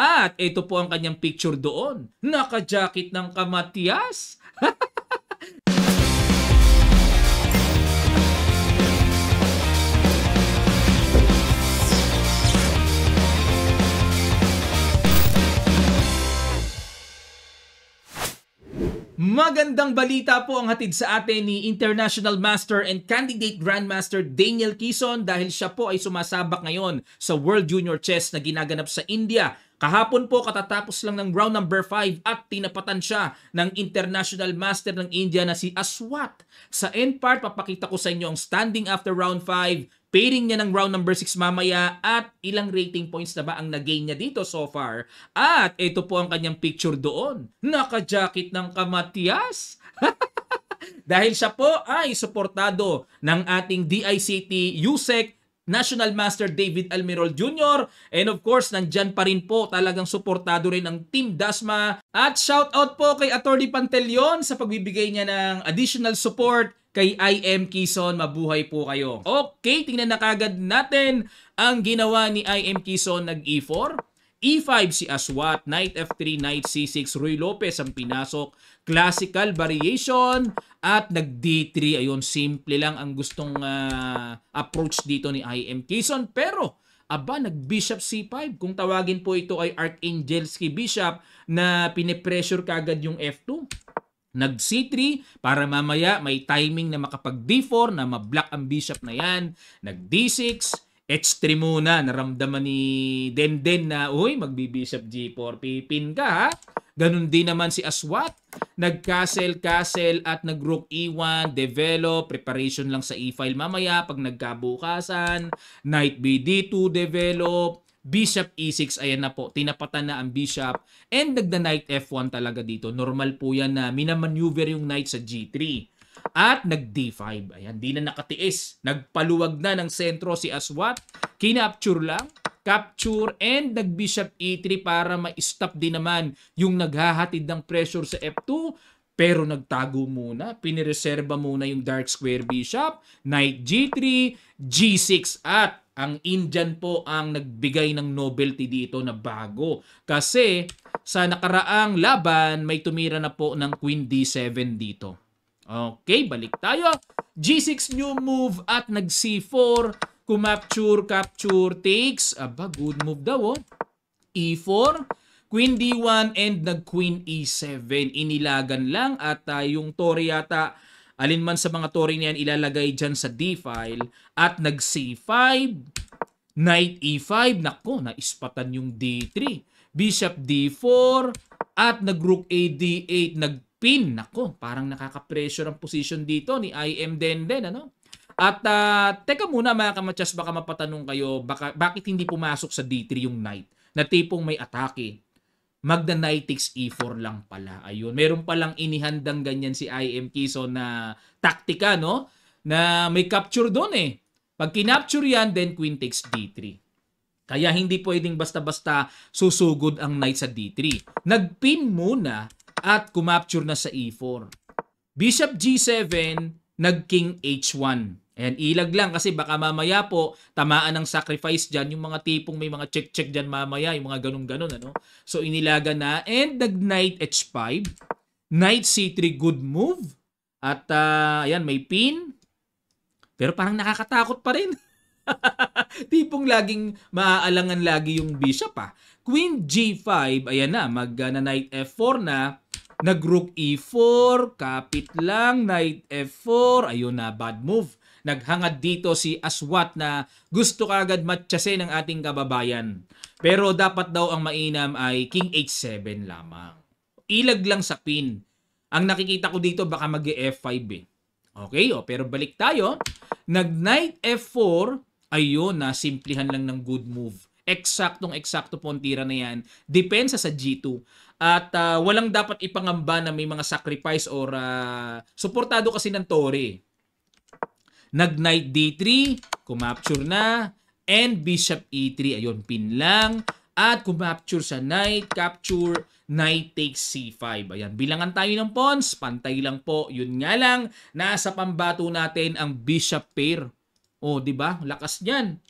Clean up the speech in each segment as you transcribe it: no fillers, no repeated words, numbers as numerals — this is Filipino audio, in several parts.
At ito po ang kanyang picture doon. Naka-jacket ng kamatyas. Magandang balita po ang hatid sa atin ni International Master and Candidate Grandmaster Daniel Quezon dahil siya po ay sumasabak ngayon sa World Junior Chess na ginaganap sa India. Kahapon po katatapos lang ng round number 5 at tinapatan siya ng International Master ng India na si Aswat. Sa end part, papakita ko sa inyo ang standing after round 5, pairing niya ng round number 6 mamaya at ilang rating points na ba ang nag-gain niya dito so far. At ito po ang kanyang picture doon. Naka-jacket ng kamatyas. Dahil siya po ay suportado ng ating DICT USEC National Master David Almirol Jr. And of course, nandyan pa rin po talagang suportado rin ang Team Dasma. At shoutout po kay Atty. Pantelion sa pagbibigay niya ng additional support kay IM Quezon. Mabuhay po kayo. Okay, tingnan na kagad natin ang ginawa ni IM Quezon. Nag-E4. E5 si Aswat, Knight F3, Knight C6, Ruy Lopez ang pinasok. Classical variation at nag-D3. Ayun, simple lang ang gustong approach dito ni IM Quezon. Pero, nag-Bishop C5. Kung tawagin po ito ay Archangelski Bishop na pinipressure kagad yung F2. Nag-C3 para mamaya may timing na makapag-D4 na mablock ang bishop na yan. Nag-D6. H3 muna, naramdaman ni Denden na, uy, magbi-bishop G4, pipin ka ha. Ganun din naman si Aswat. Nag-castle at nag-rook E1, develop, preparation lang sa E-file mamaya pag nagkabukasan. Knight BD2, develop, bishop E6, ayan na po, tinapatan na ang bishop. And nagda-knight F1 talaga dito. Normal po yan na minamaneuver yung knight sa G3. At nag-D5. Ayan, di na nakatiis. Nagpaluwag na ng sentro si Aswat. Kinapture lang. Capture and nag-Bishop E3 para ma-stop din naman yung naghahatid ng pressure sa F2. Pero nagtago muna. Pinireserba muna yung dark square bishop. Knight G3, G6 at ang Indian po ang nagbigay ng novelty dito na bago. Kasi sa nakaraang laban may tumira na po ng Queen D7 dito. Okay, balik tayo. G6 new move at nag-C4. Kumapture, capture, takes. Good move daw. E4. Queen D1 and nag-Queen E7. Inilagan lang at yung tore yata, alinman sa mga tore niyan ilalagay dyan sa D-file. At nag-C5. Knight E5. Nako, naispatan yung D3. Bishop D4. At nag-Rook A D8. Pin, nako, parang nakaka-pressure ang position dito ni IM Denden, ano? At teka muna mga kamatyas, baka mapatanong kayo, bakit hindi pumasok sa D3 yung knight? Na tipong may atake. Magda-knight takes E4 lang pala. Ayun, meron palang inihandang ganyan si IM Quezon na taktika, no? Na may capture doon eh. Pag kinapture yan, then queen takes D3. Kaya hindi pwedeng basta-basta susugod ang knight sa D3. Nagpin muna at kumapture na sa E4. Bishop G7, nag-King H1. Ayan, ilag lang kasi baka mamaya po tamaan ng sacrifice dyan. Yung mga tipong may mga check-check dyan mamaya, yung mga ganun-ganun. Ano? So inilaga na. And nag-Knight H5. Knight C3, good move. At ayan, may pin. Pero parang nakakatakot pa rin. Tipong laging maaalangan lagi yung bishop Queen G5, ayan na, mag-Knight F4 na. Nag-Rook E4, kapit lang, Knight F4, ayun na, bad move. Naghangad dito si Aswat na gusto kagad matyasin ng ating kababayan. Pero dapat daw ang mainam ay King H7 lamang. Ilag lang sa pin. Ang nakikita ko dito baka mag-F5 eh. Okay, pero balik tayo. Nag-Knight F4, ayun na, simplihan lang ng good move. Eksaktong-eksakto po ang tira na yan. Depensa sa G2. At walang dapat ipangamba na may mga sacrifice or suportado kasi ng tore. Nag-Knight D3, kumapture na, and Bishop E3, ayun, pin lang. At kumapture sa Knight, capture, Knight takes C5. Ayan, bilangan tayo ng pawns, pantay lang po. Yun nga lang, nasa pambato natin ang Bishop pair. O, di ba? Lakas niyan.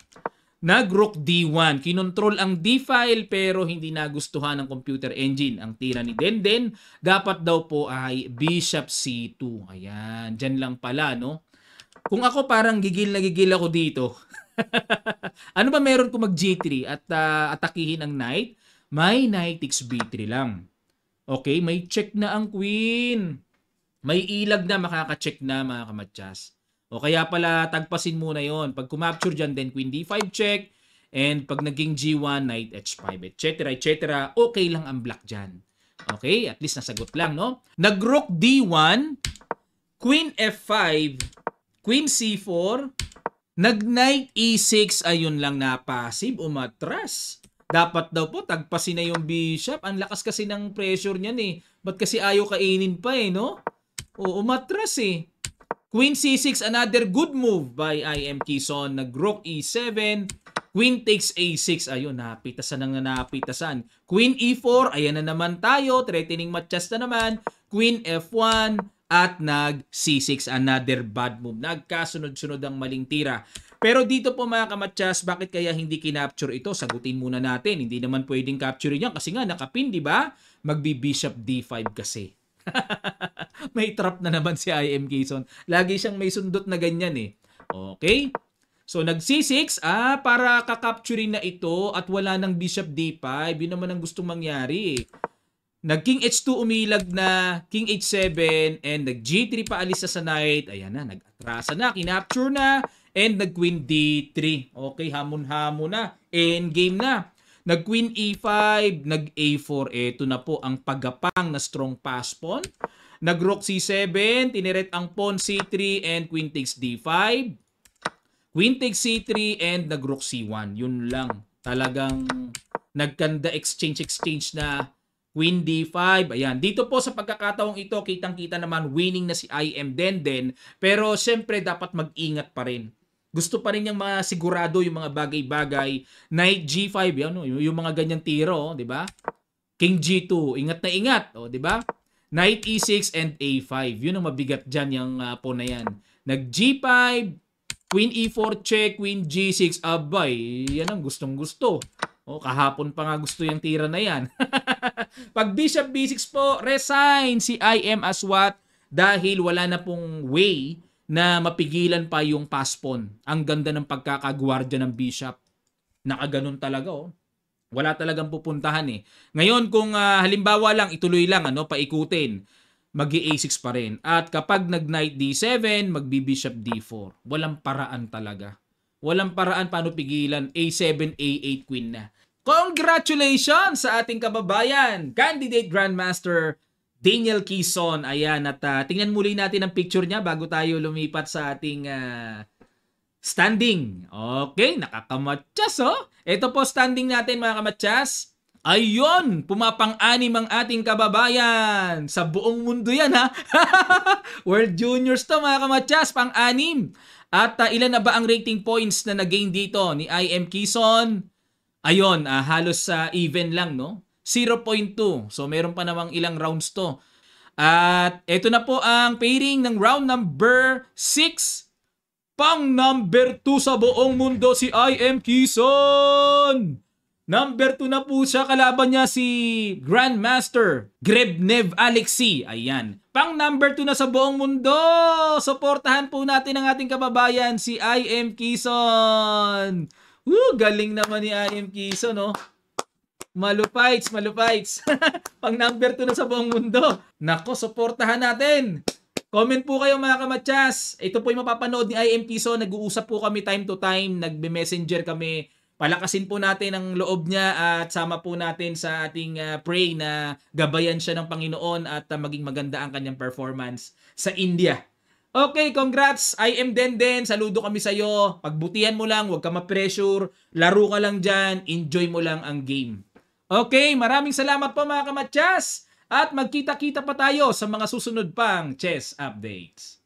Nag-rook D1. Kinontrol ang D-file pero hindi nagustuhan ng computer engine. Ang tira ni Denden, dapat daw po ay Bishop C2. Ayan, dyan lang pala, no? Kung ako parang gigil na gigil ako dito. Ano ba meron kung mag G3 at atakihin ang knight? May knight takes B3 lang. Okay, may check na ang queen. May ilag na, makaka-check na mga kamatsas. O kaya pala tagpasin muna yon. Pag kumapture dyan, then queen d5 check. And pag naging g1, knight h5, etc. etc. Okay lang ang black dyan. Okay, at least nasagot lang, no? Nag-rook d1, queen f5, queen c4, nag-knight e6, ayun lang na passive, umatras. Dapat daw po, tagpasin na yung bishop. Ang lakas kasi ng pressure niyan eh. Ba't kasi ayaw kainin pa eh, no? O, umatras eh. Queen c6, another good move by IM Quezon. Nag-rook e7. Queen takes a6. Ayun, napitasan ng napitasan. Queen e4, ayan na naman tayo. Threatening matches na naman. Queen f1 at nag c6. Another bad move. Nagkasunod-sunod ang maling tira. Pero dito po mga kamatsas, bakit kaya hindi kinapture ito? Sagutin muna natin. Hindi naman pwedeng capture yan kasi nga nakapin, di ba? Magbi-bishop d5 kasi. May trap na naman si IM Quezon. Lagi siyang may sundot na ganyan eh. Okay? So nag C6 para kakapturin na ito at wala ng bishop D5. Yun naman ang gustong mangyari. Nag king H2 umilag na, king H7 and nag G3 paalis sa knight. Ayan na, nag-atrasa na, kinapture na and nag queen D3. Okay, hamon-hamon na. Endgame na. Nag queen E5, nag A4. Ito na po ang paggapang na strong pass pawn. Nag rook C7, tiniret ang pawn C3 and queen takes D5. Queen takes C3 and nag rook C1. Yun lang. Talagang nagkanda exchange na queen D5. Ayan. Dito po sa pagkakataong ito, kitang-kita naman winning na si IM Denden. Pero syempre dapat mag-ingat pa rin. Gusto pa rin yung mga sigurado, yung mga bagay-bagay. Knight G5, yan, yung mga ganyan tiro, di ba? King G2, ingat na ingat, di ba? Knight E6 and A5. Yun ang mabigat dyan, yung pawn na yan. Nag G5, Queen E4 check, Queen G6, abay, yan ang gustong-gusto. Kahapon pa nga gusto yung tira na yan. Pag Bishop B6 po, resign si IM Aswat dahil wala na pong way na mapigilan pa yung pass pawn. Ang ganda ng pagkakagwardya ng bishop. Nakaganon talaga, Wala talagang pupuntahan eh. Ngayon kung halimbawa lang, ituloy lang, paikutin, mag-A6 pa rin. At kapag nag-knight D7, magbi-bishop D4. Walang paraan talaga. Walang paraan paano pigilan. A7, A8 queen na. Congratulations sa ating kababayan, candidate Grandmaster Daniel Quezon. Ayan, at tingnan muli natin ang picture niya bago tayo lumipat sa ating standing. Okay, nakakamatyas, Ito po standing natin mga kamatyas. Ayun, pumapang-anim ang ating kababayan. Sa buong mundo yan, ha? World Juniors to mga kamatyas, pang-anim. At ilan na ba ang rating points na nag-gain dito ni IM Quezon? Ayun, halos even lang, no? 0.2. So, meron pa namang ilang rounds to. At ito na po ang pairing ng round number 6. Pang number 2 sa buong mundo si IM Quezon. Number 2 na po siya. Kalaban niya si Grandmaster Grebnev Alexei. Ayan. Pang number 2 na sa buong mundo. Suportahan po natin ang ating kababayan si IM Quezon. Galing naman ni IM Quezon, Malupites. Pang number 2 na sa buong mundo. Nako, suportahan natin. Comment po kayo mga kamatyas. Ito po yung mapapanood ni IM Quezon. Nag-uusap po kami time to time. Nagbe-messenger kami. Palakasin po natin ang loob niya at sama po natin sa ating pray na gabayan siya ng Panginoon at maging maganda ang kanyang performance sa India. Okay, congrats IM Denden. Saludo kami sa iyo. Pagbutihan mo lang, huwag ka ma-pressure. Laro ka lang dyan. Enjoy mo lang ang game. Okay, maraming salamat po mga kamatyas. At magkita-kita pa tayo sa mga susunod pang chess updates.